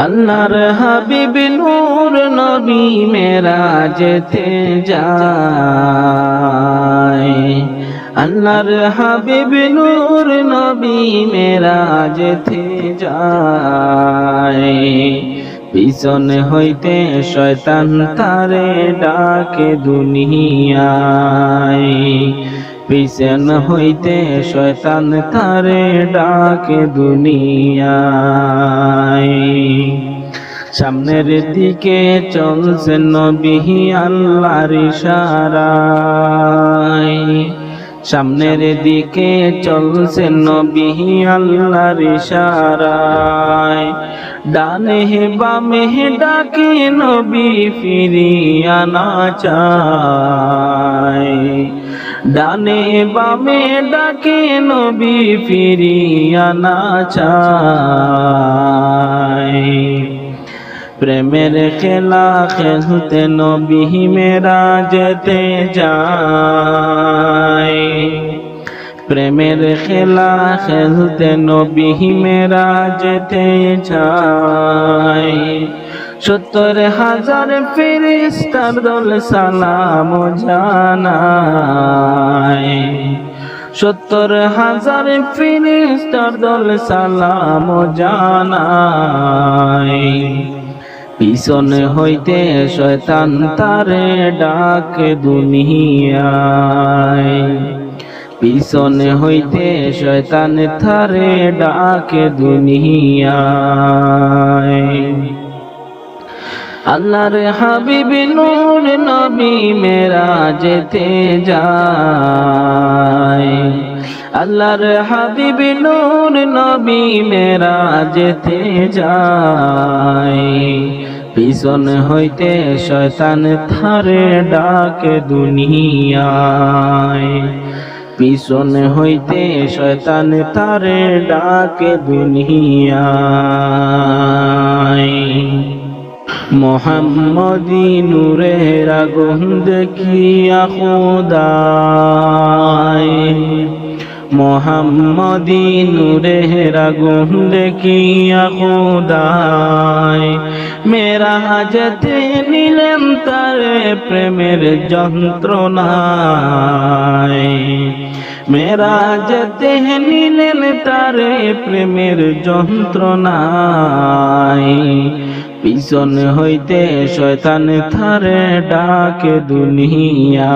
আল্লাহর হাবিব নূর নবী মেরাজেতে যায়, আল্লাহর হাবিব নূর নবী মেরাজেতে যায়। পিছনে হইতে শয়তান তারে ডাকে দুনিয়ায়, পিছন হইতে শয়তান তারে ডাকে দুনিয়ায়। সামনের দিকে চলছে নবী আল্লাহর ইশারায়, সামনের দিকে চলছে নবী আল্লাহর ইশারায়। ডানে বামে ডাকে নবী ফিরিয়া না চায়, ডানে বামে ডাকে নবী ফিরিয়া না চায়। প্রেমের খেলা খেলতে নবী মেরাজেতে যায়, প্রেমের খেলা খেলতে নবী মেরাজেতে যায়। 70,000 ফেরেশতার দল সালাম জানায়, 70,000 ফেরেশতার দল সালাম জানায়। পিছনে হইতে শয়তান তারে ডাকে দুনিয়ায়, পিছনে হইতে শয়তান তারে ডাকে দুনিয়ায়। আল্লাহর হাবিব নূর নবী মেরাজেতে যায়, আল্লাহর হাবিব নূর নবী মেরাজেতে যায়। পিছন হইতে শয়তান তারে ডাকে দুনিয়ায়, পিছন হইতে শয়তান তারে ডাকে দুনিয়ায়। মোহাম্মদী নূরের আগুন দেখিয়া খোদায়, মোহাম্মদী নূরের আগুন দেখিয়া খোদায়। মেরাজেতে নিলেন তারে প্রেমের যন্ত্রণায়, মেরাজেতে নিলেন তারে প্রেমের যন্ত্রণায়। পিছন হইতে শয়তান তারে ডাকে দুনিয়ায়,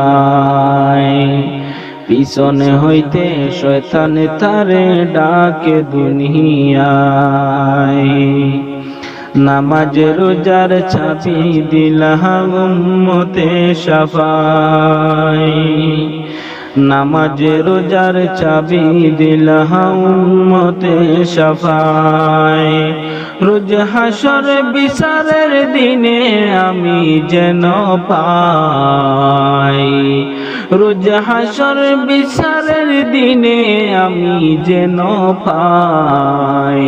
পিছন হইতে শয়তান তারে ডাকে দুনিয়ায়। নামাজ রোজার ছাপি দিলাম উম্মতে শাফায়, নামাজ রোজার চাবি দিলাম উম্মতে শাফায়। রোজ হাসর বিচারের দিনে আমি যেন পাই, রোজ হাসর বিচারের দিনে আমি যেন পাই।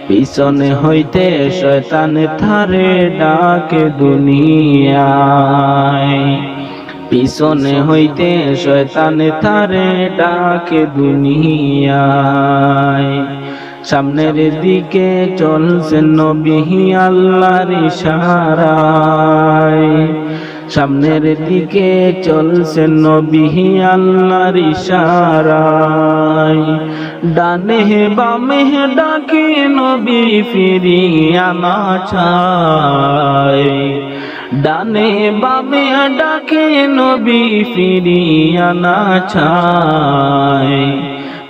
পিছনে হইতে শয়তান তারে ডাকে দুনিয়ায়, পিছনে হইতে শয়তান তারে ডাকে দুনিয়ায়। সামনের দিকে চলছে নবী আল্লাহর ইশারায়, সামনের দিকে চলছে নবী আল্লাহর ইশারায়। ডানে বামে ডাকে নবী ফিরিয়া না চায়, ডানে বামে ডাকে নবী ফিরিয়া না চায়।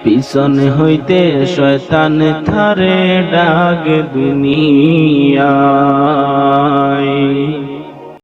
পিছনে হইতে শয়তান তারে ডাকে দুনিয়ায়।